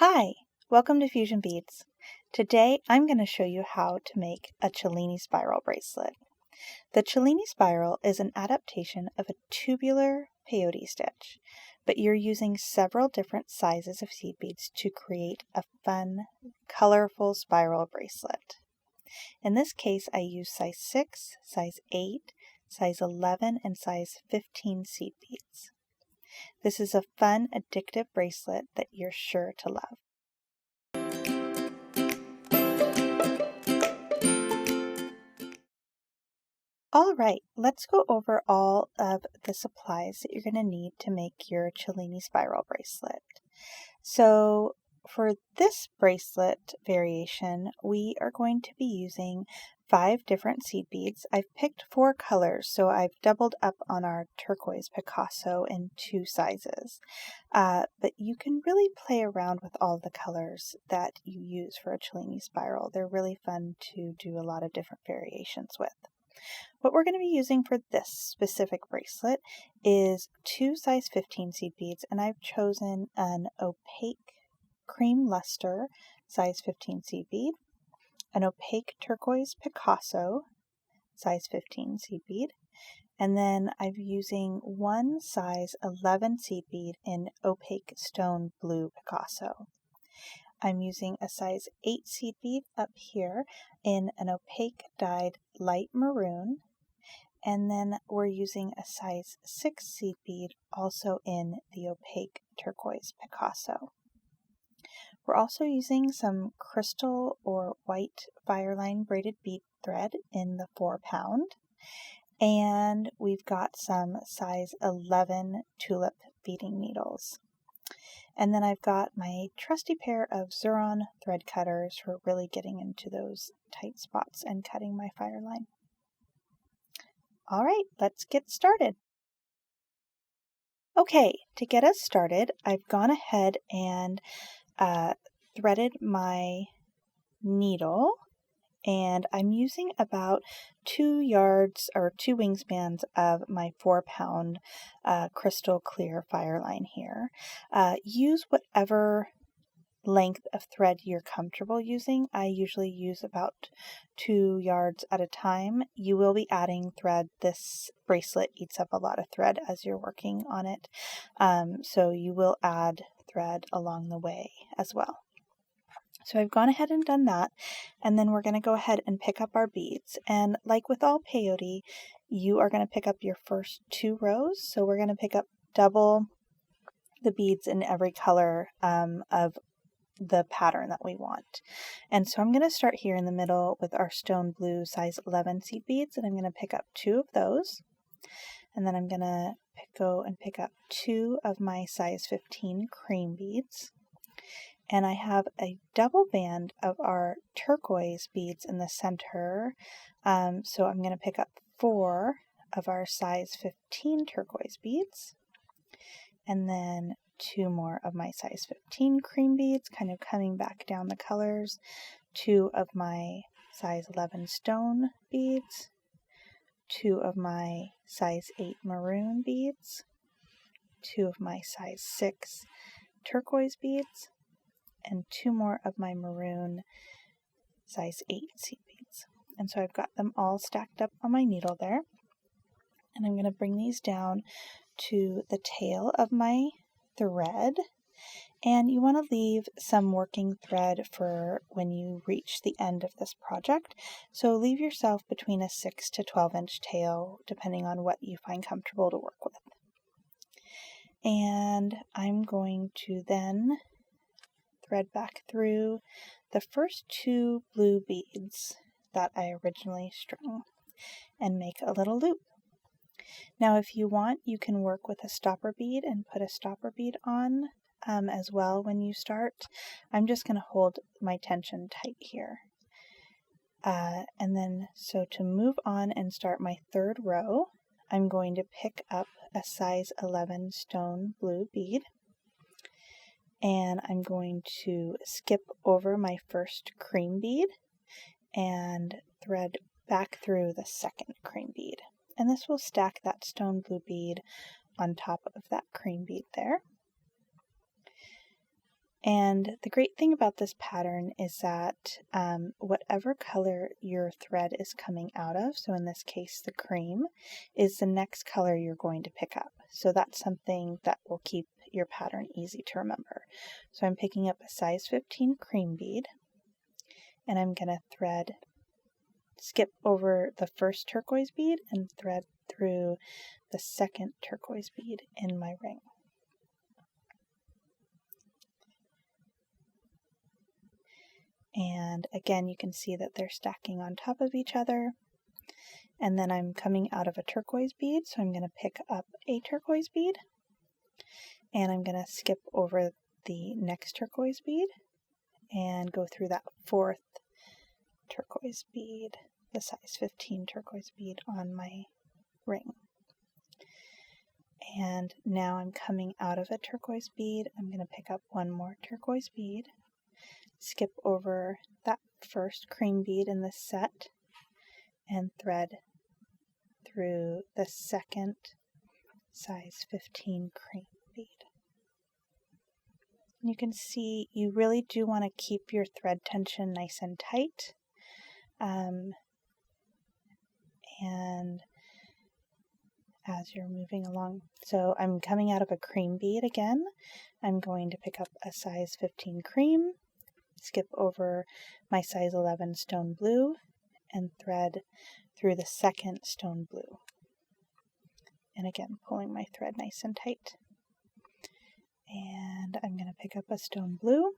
Hi, welcome to Fusion Beads. Today I'm going to show you how to make a Cellini Spiral bracelet. The Cellini Spiral is an adaptation of a tubular peyote stitch, but you're using several different sizes of seed beads to create a fun, colorful spiral bracelet. In this case, I use size 6, size 8, size 11, and size 15 seed beads. This is a fun, addictive bracelet that you're sure to love. All right, let's go over all of the supplies that you're going to need to make your Cellini Spiral bracelet. So for this bracelet variation, we are going to be using 5 different seed beads. I've picked 4 colors, so I've doubled up on our turquoise Picasso in 2 sizes. But you can really play around with all the colors that you use for a Cellini Spiral. They're really fun to do a lot of different variations with. What we're going to be using for this specific bracelet is 2 size 15 seed beads, and I've chosen an opaque cream luster size 15 seed bead, an opaque turquoise Picasso size 15 seed bead, and then I'm using 1 size 11 seed bead in opaque stone blue Picasso. I'm using a size 8 seed bead up here in an opaque dyed light maroon, and then we're using a size 6 seed bead also in the opaque turquoise Picasso. We're also using some crystal or white fireline braided bead thread in the 4-pound, and we've got some size 11 tulip beading needles. And then I've got my trusty pair of Xuron thread cutters for really getting into those tight spots and cutting my fireline. All right, let's get started. Okay, to get us started, I've gone ahead and threaded my needle, and I'm using about 2 yards or 2 wingspans of my 4-pound crystal clear fireline here. Use whatever length of thread you're comfortable using. I usually use about 2 yards at a time. You will be adding thread. This bracelet eats up a lot of thread as you're working on it, so you will add thread along the way as well. So I've gone ahead and done that, and then we're going to go ahead and pick up our beads. And like with all peyote, you are going to pick up your first 2 rows. So we're going to pick up double the beads in every color of the pattern that we want. And so I'm going to start here in the middle with our stone blue size 11 seed beads, and I'm going to pick up 2 of those. And then I'm going to go and pick up 2 of my size 15 cream beads. And I have a double band of our turquoise beads in the center. So I'm going to pick up 4 of our size 15 turquoise beads. And then 2 more of my size 15 cream beads, kind of coming back down the colors. 2 of my size 11 stone beads. 2 of my size 8 maroon beads. 2 of my size 6 turquoise beads. And 2 more of my maroon size 8 seed beads. And so I've got them all stacked up on my needle there. And I'm going to bring these down to the tail of my thread. And you want to leave some working thread for when you reach the end of this project. So leave yourself between a 6 to 12 inch tail, depending on what you find comfortable to work with. And I'm going to then thread back through the first 2 blue beads that I originally strung and make a little loop. Now if you want, you can work with a stopper bead and put a stopper bead on as well when you start. I'm just going to hold my tension tight here. And then so to move on and start my 3rd row, I'm going to pick up a size 11 stone blue bead. And I'm going to skip over my first cream bead and thread back through the 2nd cream bead. And this will stack that stone blue bead on top of that cream bead there. And the great thing about this pattern is that whatever color your thread is coming out of, so in this case the cream, is the next color you're going to pick up. So that's something that will keep your pattern easy to remember. So I'm picking up a size 15 cream bead, and I'm going to skip over the first turquoise bead and thread through the second turquoise bead in my ring. And again, you can see that they're stacking on top of each other. And then I'm coming out of a turquoise bead, so I'm going to pick up a turquoise bead, and I'm going to skip over the next turquoise bead and go through that fourth turquoise bead, the size 15 turquoise bead on my ring. And now I'm coming out of a turquoise bead. I'm going to pick up one more turquoise bead, skip over that first cream bead in this set, and thread through the second size 15 cream bead. And you can see you really do want to keep your thread tension nice and tight. And as you're moving along. So I'm coming out of a cream bead again. I'm going to pick up a size 15 cream, skip over my size 11 stone blue, and thread through the second stone blue. And again, pulling my thread nice and tight. And I'm going to pick up a stone blue,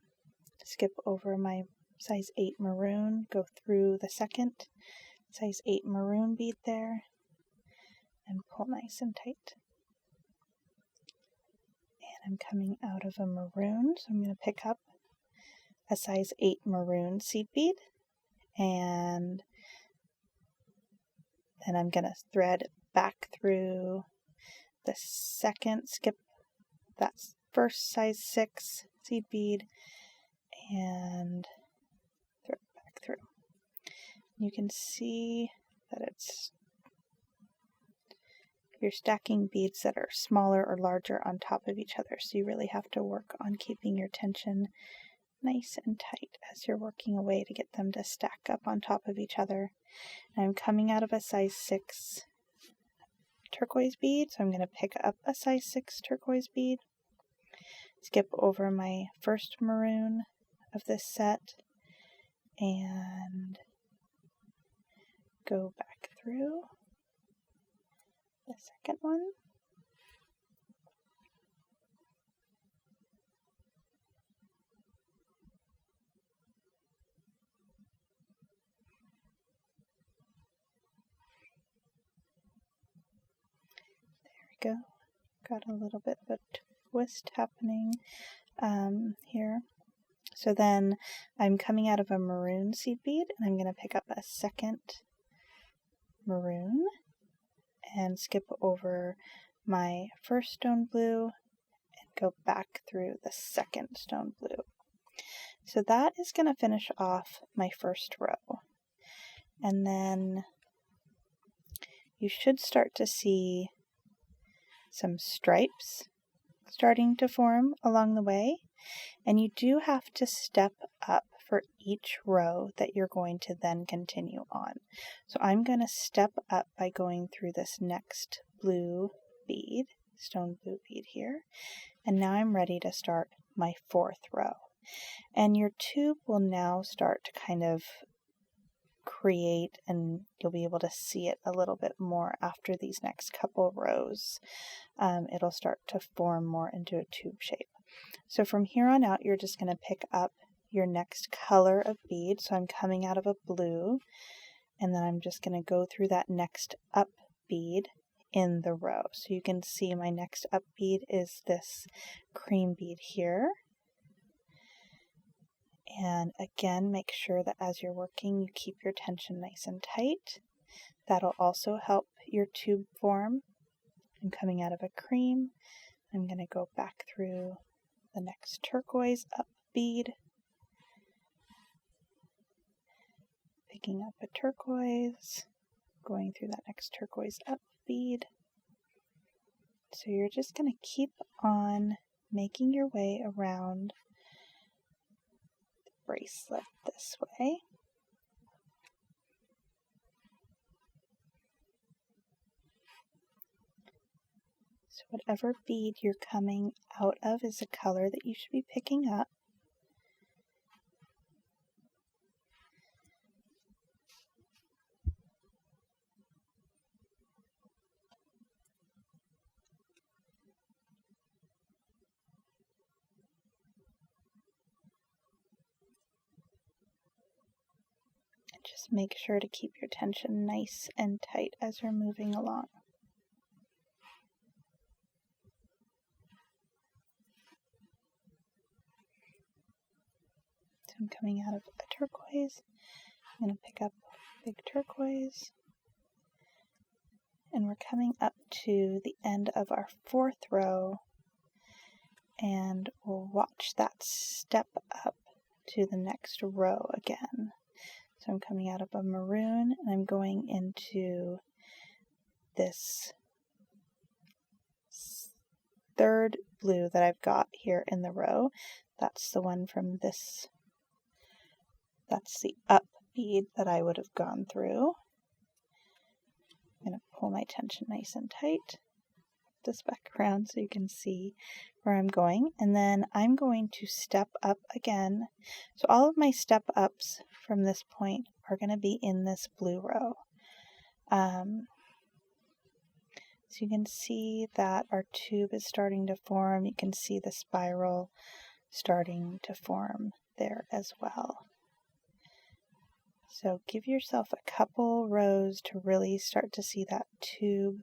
skip over my size 8 maroon, go through the second size 8 maroon bead there, and pull nice and tight. And I'm coming out of a maroon, so I'm going to pick up a size 8 maroon seed bead, and then I'm going to thread back through the second, skip that first size 6 seed bead, and thread back through. You can see that you're stacking beads that are smaller or larger on top of each other, so you really have to work on keeping your tension nice and tight as you're working away to get them to stack up on top of each other. And I'm coming out of a size 6 turquoise bead, so I'm going to pick up a size 6 turquoise bead, skip over my first maroon of this set, and go back through the second one. There we go. Got a little bit of a twist happening here. So then I'm coming out of a maroon seed bead, and I'm going to pick up a second maroon and skip over my first stone blue and go back through the second stone blue. So that is going to finish off my first row. And then you should start to see some stripes starting to form along the way. And you do have to step up for each row that you're going to then continue on. So I'm going to step up by going through this next blue bead, stone blue bead here. And now I'm ready to start my fourth row. And your tube will now start to kind of create, and you'll be able to see it a little bit more after these next couple rows. It'll start to form more into a tube shape. So from here on out, you're just going to pick up your next color of bead. So I'm coming out of a blue, and then I'm just going to go through that next up bead in the row. So you can see my next up bead is this cream bead here. And again, make sure that as you're working, you keep your tension nice and tight. That'll also help your tube form. I'm coming out of a cream. I'm going to go back through the next turquoise up bead, picking up a turquoise, going through that next turquoise up bead. So you're just going to keep on making your way around bracelet this way. So whatever bead you're coming out of is a color that you should be picking up. Just make sure to keep your tension nice and tight as you're moving along. So I'm coming out of a turquoise. I'm going to pick up a big turquoise. And we're coming up to the end of our 4th row. And we'll watch that step up to the next row again. So I'm coming out of a maroon and I'm going into this 3rd blue that I've got here in the row. That's the one from this, that's the up bead that I would have gone through. I'm going to pull my tension nice and tight. This back around so you can see where I'm going, and then I'm going to step up again. So all of my step ups from this point are going to be in this blue row. So you can see that our tube is starting to form. You can see the spiral starting to form there as well. So give yourself a couple rows to really start to see that tube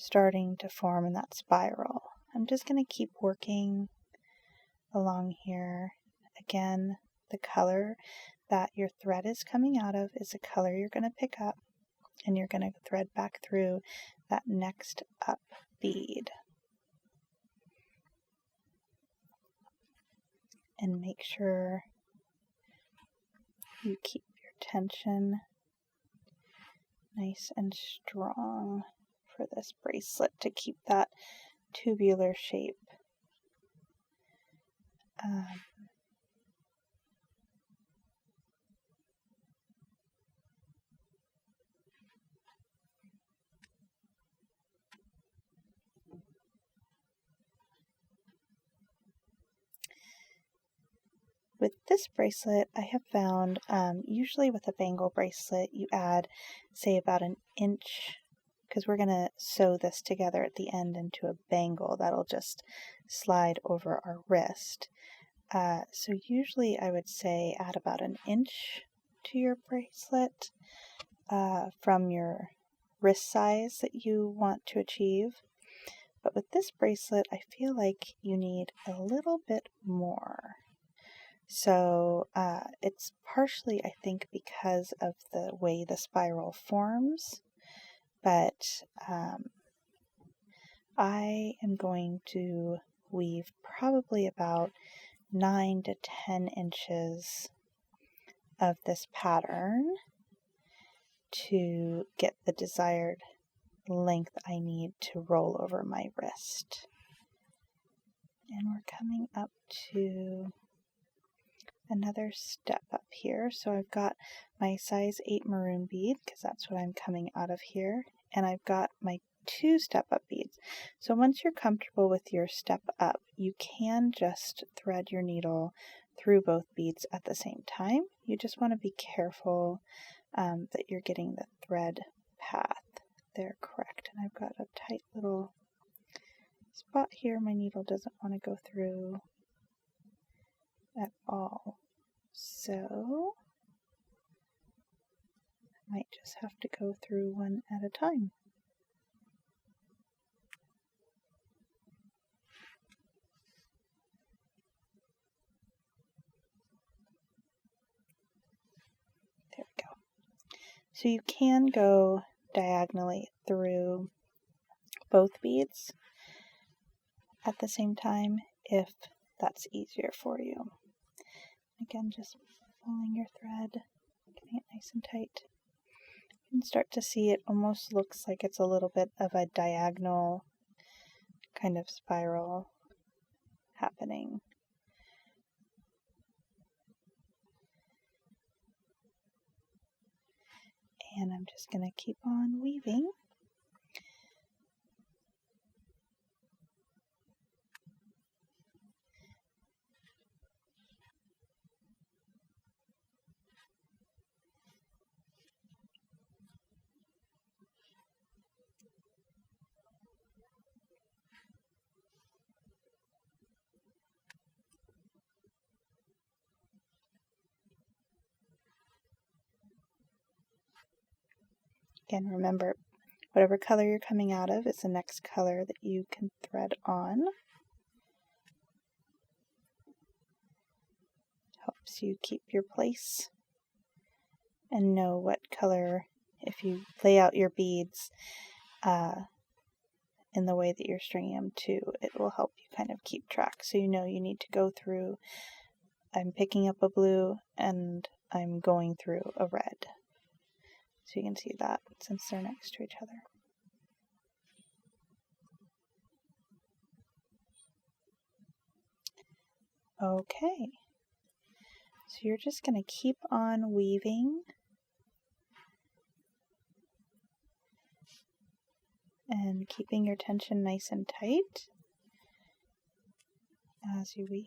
starting to form in that spiral. I'm just going to keep working along here. Again, the color that your thread is coming out of is a color you're going to pick up, and you're going to thread back through that next up bead. And make sure you keep your tension nice and strong for this bracelet to keep that tubular shape. With this bracelet, I have found, usually with a bangle bracelet, you add, say, about an inch, because we're going to sew this together at the end into a bangle that'll just slide over our wrist. So usually I would say add about an inch to your bracelet from your wrist size that you want to achieve. But with this bracelet, I feel like you need a little bit more. So it's partially, I think, because of the way the spiral forms, but I am going to weave probably about 9 to 10 inches of this pattern to get the desired length I need to roll over my wrist. And we're coming up to another step up here. So I've got my size 8 maroon bead, because that's what I'm coming out of here, and I've got my 2 step up beads. So once you're comfortable with your step up, you can just thread your needle through both beads at the same time. You just want to be careful that you're getting the thread path there correct. And I've got a tight little spot here my needle doesn't want to go through at all. So I might just have to go through one at a time. There we go. So you can go diagonally through both beads at the same time if that's easier for you. Again, just pulling your thread, getting it nice and tight. You can start to see it almost looks like it's a little bit of a diagonal kind of spiral happening. I'm just going to keep on weaving. Again, remember, whatever color you're coming out of is the next color that you can thread on. Helps you keep your place and know what color, if you lay out your beads in the way that you're stringing them too, it will help you kind of keep track. So you know you need to go through, I'm picking up a blue and I'm going through a red. So you can see that since they're next to each other. Okay, so you're just going to keep on weaving and keeping your tension nice and tight as you weave.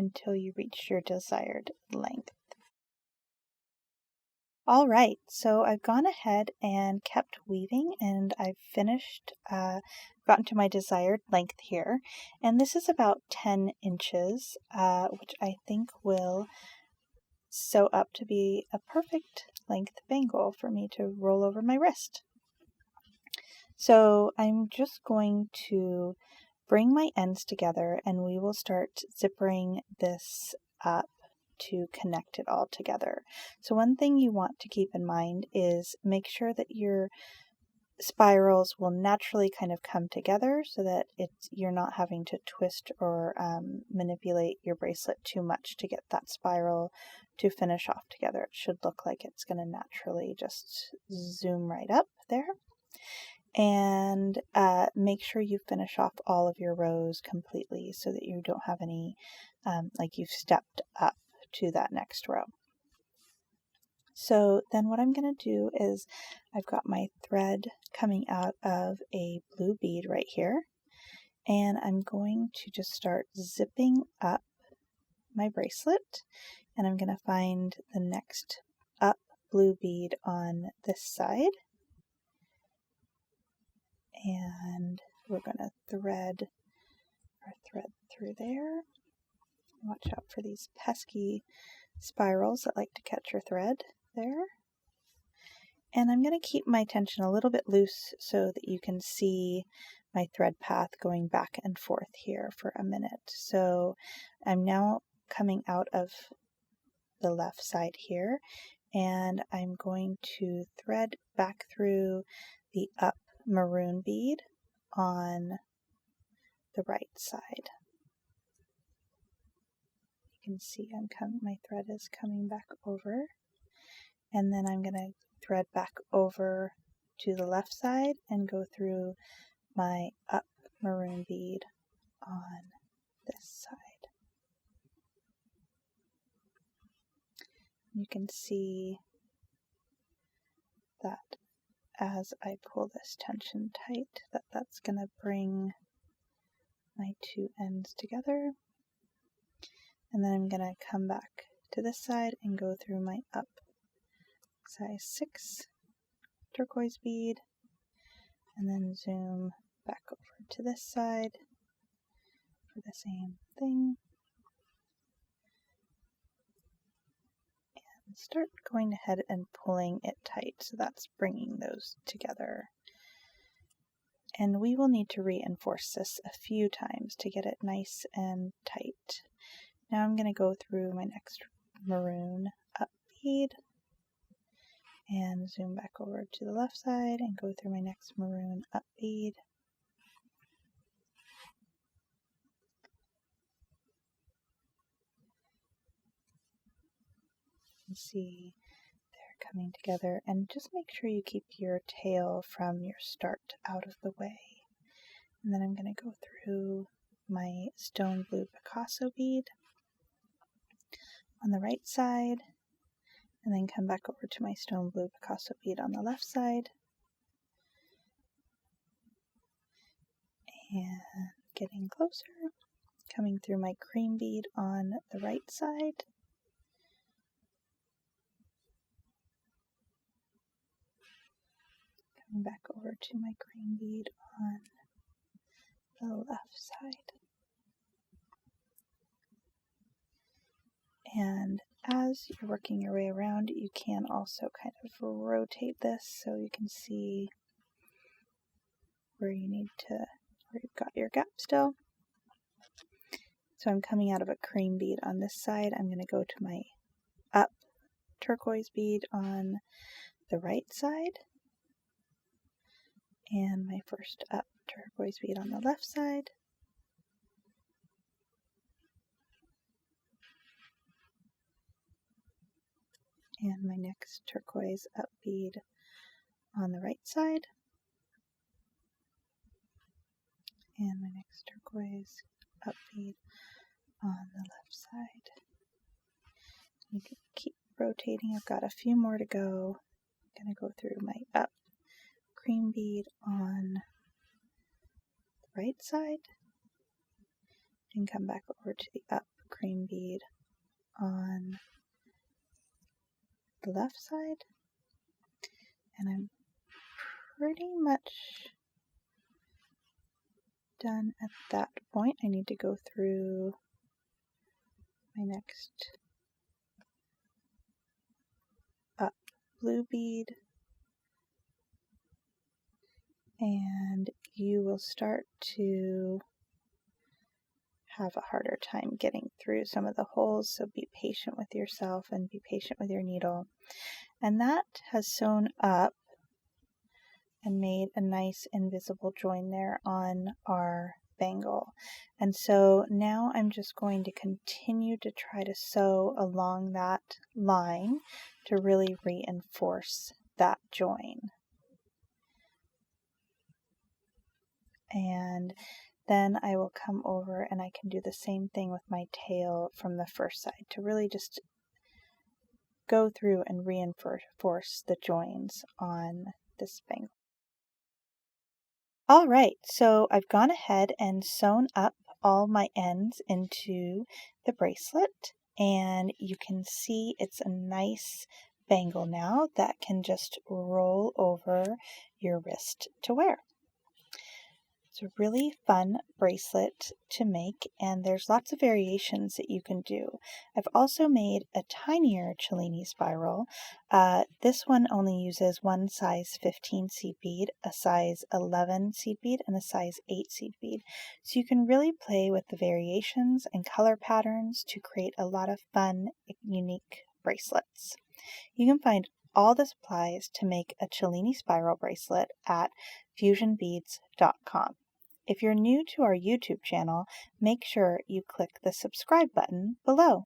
Until you reach your desired length. Alright, so I've gone ahead and kept weaving and I've finished, gotten to my desired length here. And this is about 10 inches, which I think will sew up to be a perfect length bangle for me to roll over my wrist. So I'm just going to bring my ends together and we will start zippering this up to connect it all together. So one thing you want to keep in mind is make sure that your spirals will naturally kind of come together so that you're not having to twist or manipulate your bracelet too much to get that spiral to finish off together. It should look like it's going to naturally just zoom right up there. And make sure you finish off all of your rows completely so that you don't have any, like you've stepped up to that next row. So then what I'm going to do is I've got my thread coming out of a blue bead right here, and I'm going to just start zipping up my bracelet, and I'm going to find the next up blue bead on this side. And we're going to thread our thread through there. Watch out for these pesky spirals that like to catch your thread there. And I'm going to keep my tension a little bit loose so that you can see my thread path going back and forth here for a minute. So I'm now coming out of the left side here, and I'm going to thread back through the up maroon bead on the right side. You can see my thread is coming back over, and then I'm going to thread back over to the left side and go through my up maroon bead on this side. You can see that as I pull this tension tight, that's going to bring my two ends together. And then I'm going to come back to this side and go through my up size 6 turquoise bead, and then zoom back over to this side for the same thing. Start going ahead and pulling it tight, so that's bringing those together. And we will need to reinforce this a few times to get it nice and tight. Now I'm going to go through my next maroon up bead and zoom back over to the left side and go through my next maroon up bead. You can see they're coming together, and just make sure you keep your tail from your start out of the way. And then I'm going to go through my stone blue Picasso bead on the right side, and then come back over to my stone blue Picasso bead on the left side, and getting closer, coming through my cream bead on the right side, coming back over to my cream bead on the left side. And as you're working your way around, you can also kind of rotate this so you can see where you need to, where you've got your gap still. So I'm coming out of a cream bead on this side. I'm going to go to my up turquoise bead on the right side, and my first up turquoise bead on the left side, and my next turquoise up bead on the right side, and my next turquoise up bead on the left side. You can keep rotating. I've got a few more to go. I'm going to go through my up cream bead on the right side and come back over to the up cream bead on the left side, and I'm pretty much done at that point. I need to go through my next up blue bead, and you will start to have a harder time getting through some of the holes, so be patient with yourself and be patient with your needle. And that has sewn up and made a nice invisible join there on our bangle. And so now I'm just going to continue to try to sew along that line to really reinforce that join. And then I will come over and I can do the same thing with my tail from the first side to really just go through and reinforce the joins on this bangle. All right, so I've gone ahead and sewn up all my ends into the bracelet, and you can see it's a nice bangle now that can just roll over your wrist to wear. It's a really fun bracelet to make, and there's lots of variations that you can do. I've also made a tinier Cellini Spiral. This one only uses one size 15 seed bead, a size 11 seed bead, and a size 8 seed bead. So you can really play with the variations and color patterns to create a lot of fun, unique bracelets. You can find all the supplies to make a Cellini Spiral bracelet at fusionbeads.com. If you're new to our YouTube channel, make sure you click the subscribe button below.